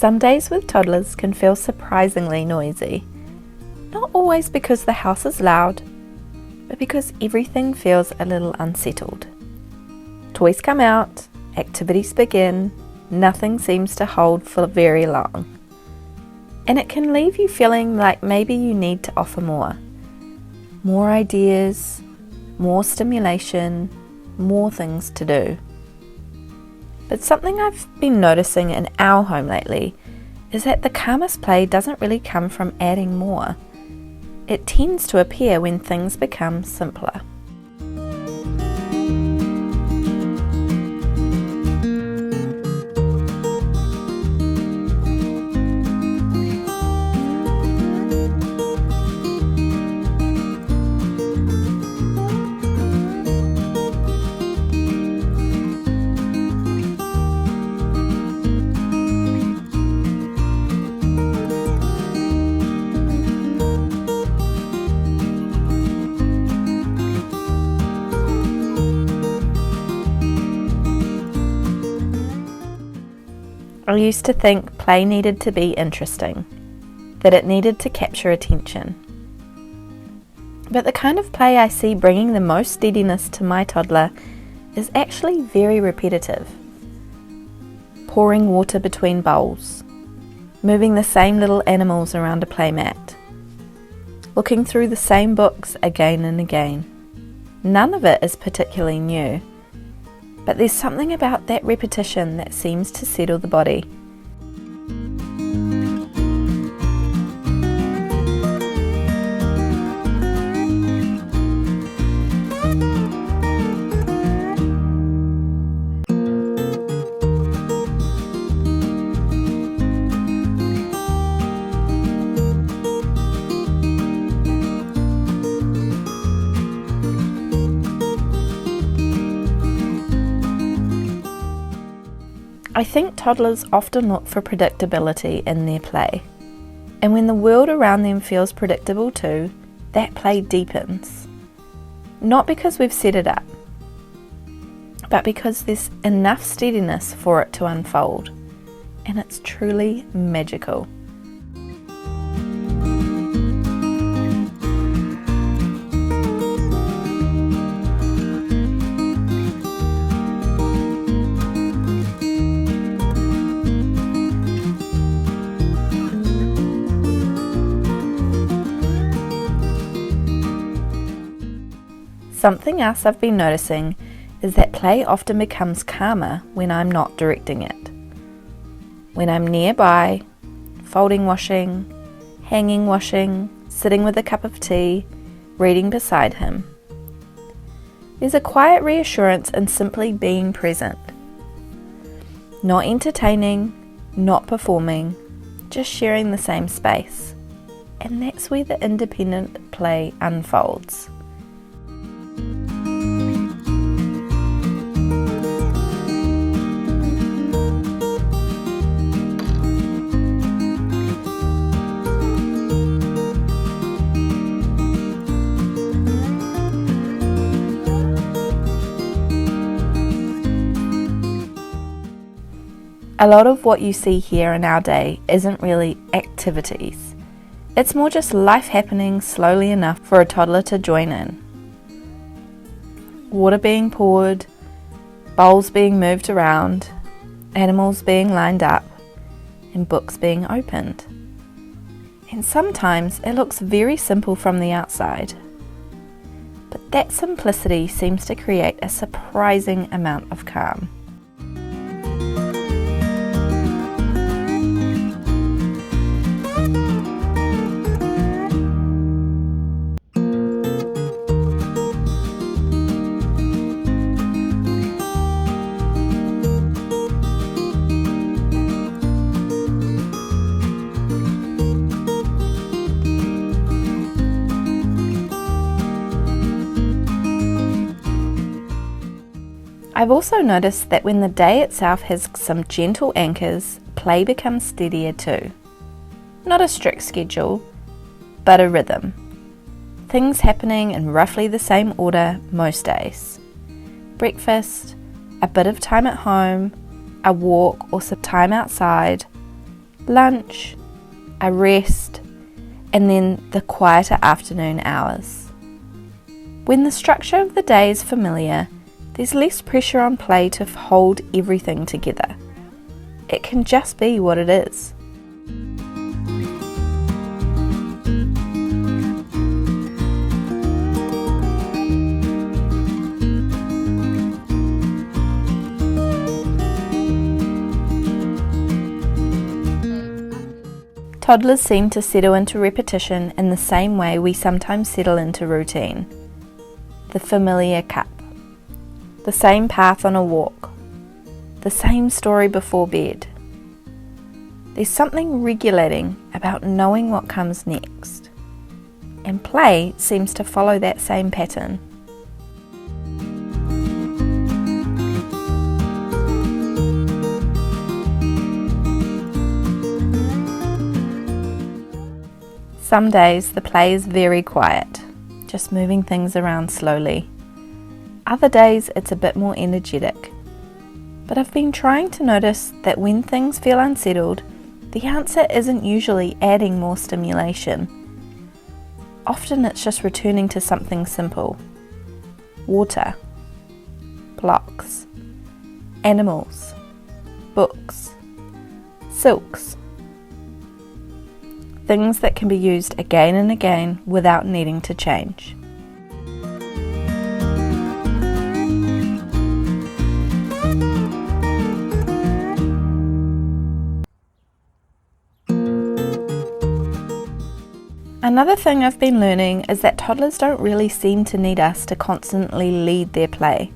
Some days with toddlers can feel surprisingly noisy. Not always because the house is loud, but because everything feels a little unsettled. Toys come out, activities begin, nothing seems to hold for very long. And it can leave you feeling like maybe you need to offer more. More ideas, more stimulation, more things to do. But something I've been noticing in our home lately is that the calmest play doesn't really come from adding more. It tends to appear when things become simpler. I used to think play needed to be interesting, that it needed to capture attention. But the kind of play I see bringing the most steadiness to my toddler is actually very repetitive. Pouring water between bowls, moving the same little animals around a playmat, looking through the same books again and again. None of it is particularly new. But there's something about that repetition that seems to settle the body. I think toddlers often look for predictability in their play, and when the world around them feels predictable too, that play deepens. Not because we've set it up, but because there's enough steadiness for it to unfold, and it's truly magical. Something else I've been noticing is that play often becomes calmer when I'm not directing it. When I'm nearby, folding washing, hanging washing, sitting with a cup of tea, reading beside him. There's a quiet reassurance in simply being present. Not entertaining, not performing, just sharing the same space. And that's where the independent play unfolds. A lot of what you see here in our day isn't really activities. It's more just life happening slowly enough for a toddler to join in. Water being poured, bowls being moved around, animals being lined up, and books being opened. And sometimes it looks very simple from the outside. But that simplicity seems to create a surprising amount of calm. I've also noticed that when the day itself has some gentle anchors, play becomes steadier too. Not a strict schedule, but a rhythm. Things happening in roughly the same order most days. Breakfast, a bit of time at home, a walk or some time outside, lunch, a rest, and then the quieter afternoon hours. When the structure of the day is familiar, there's less pressure on play to hold everything together. It can just be what it is. Toddlers seem to settle into repetition in the same way we sometimes settle into routine. The familiar cup, the same path on a walk, the same story before bed. There's something regulating about knowing what comes next, and play seems to follow that same pattern. Some days the play is very quiet, just moving things around slowly. Other days it's a bit more energetic. But I've been trying to notice that when things feel unsettled, the answer isn't usually adding more stimulation. Often it's just returning to something simple. Water, blocks, animals, books, silks. Things that can be used again and again without needing to change. Another thing I've been learning is that toddlers don't really seem to need us to constantly lead their play.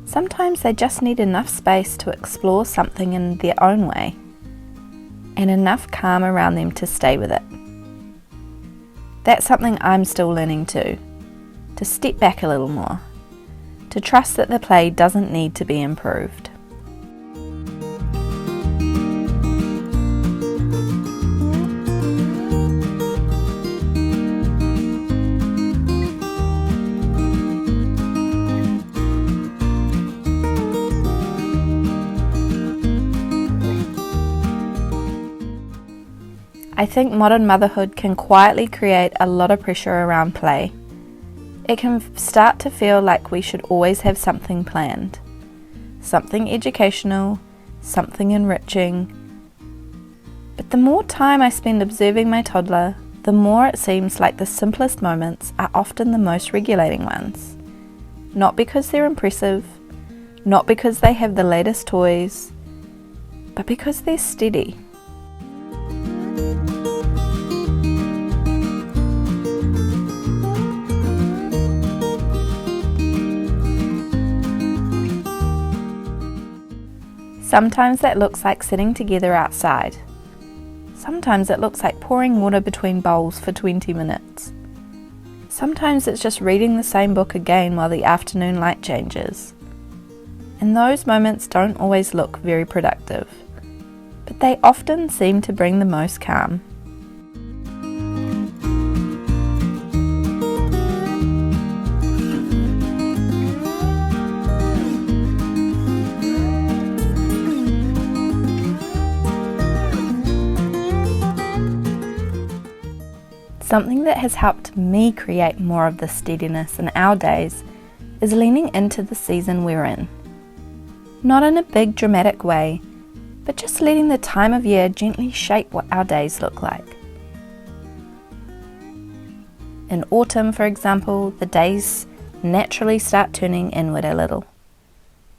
Sometimes they just need enough space to explore something in their own way, and enough calm around them to stay with it. That's something I'm still learning too, to step back a little more, to trust that the play doesn't need to be improved. I think modern motherhood can quietly create a lot of pressure around play. It can start to feel like we should always have something planned, something educational, something enriching. But the more time I spend observing my toddler, the more it seems like the simplest moments are often the most regulating ones. Not because they're impressive, not because they have the latest toys, but because they're steady. Sometimes that looks like sitting together outside. Sometimes it looks like pouring water between bowls for 20 minutes. Sometimes it's just reading the same book again while the afternoon light changes. And those moments don't always look very productive, but they often seem to bring the most calm. Something that has helped me create more of the steadiness in our days is leaning into the season we're in. Not in a big dramatic way, but just letting the time of year gently shape what our days look like. In autumn, for example, the days naturally start turning inward a little.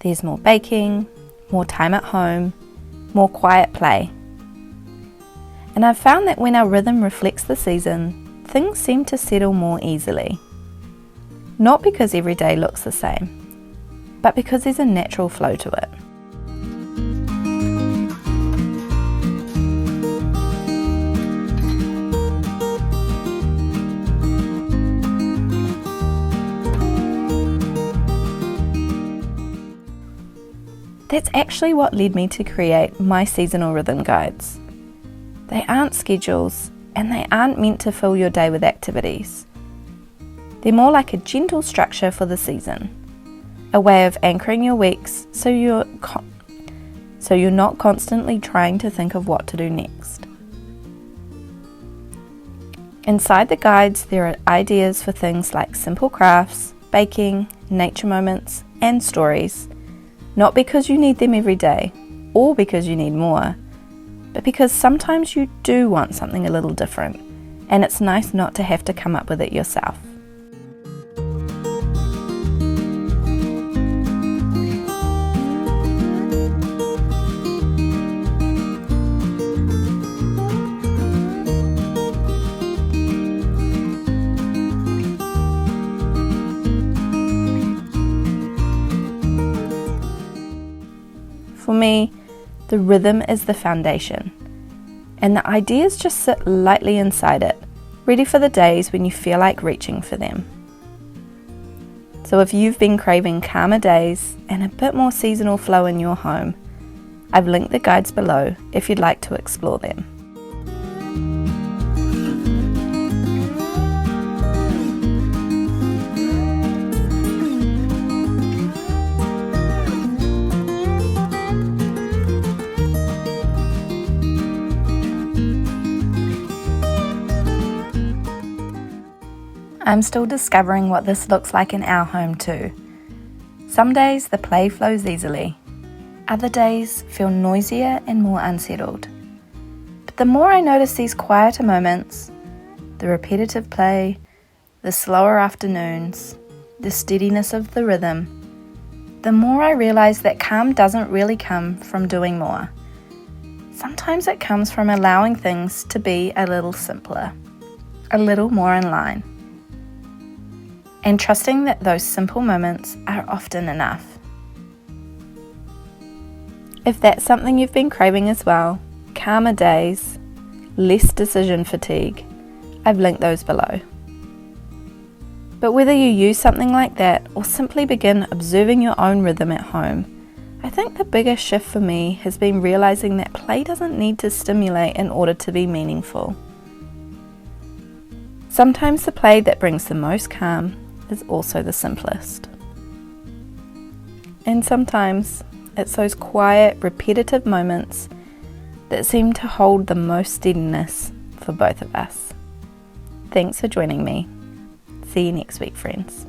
There's more baking, more time at home, more quiet play. And I've found that when our rhythm reflects the season, things seem to settle more easily. Not because every day looks the same, but because there's a natural flow to it. That's actually what led me to create my seasonal rhythm guides. They aren't schedules, and they aren't meant to fill your day with activities. They're more like a gentle structure for the season, a way of anchoring your weeks so so you're not constantly trying to think of what to do next. Inside the guides, there are ideas for things like simple crafts, baking, nature moments, and stories, not because you need them every day or because you need more, but because sometimes you do want something a little different, and it's nice not to have to come up with it yourself. For me, the rhythm is the foundation, and the ideas just sit lightly inside it, ready for the days when you feel like reaching for them. So if you've been craving calmer days and a bit more seasonal flow in your home, I've linked the guides below if you'd like to explore them. I'm still discovering what this looks like in our home too. Some days the play flows easily. Other days feel noisier and more unsettled. But the more I notice these quieter moments, the repetitive play, the slower afternoons, the steadiness of the rhythm, the more I realize that calm doesn't really come from doing more. Sometimes it comes from allowing things to be a little simpler, a little more in line, and trusting that those simple moments are often enough. If that's something you've been craving as well, calmer days, less decision fatigue, I've linked those below. But whether you use something like that or simply begin observing your own rhythm at home, I think the biggest shift for me has been realizing that play doesn't need to stimulate in order to be meaningful. Sometimes the play that brings the most calm is also the simplest. And sometimes it's those quiet, repetitive moments that seem to hold the most steadiness for both of us. Thanks for joining me. See you next week, friends.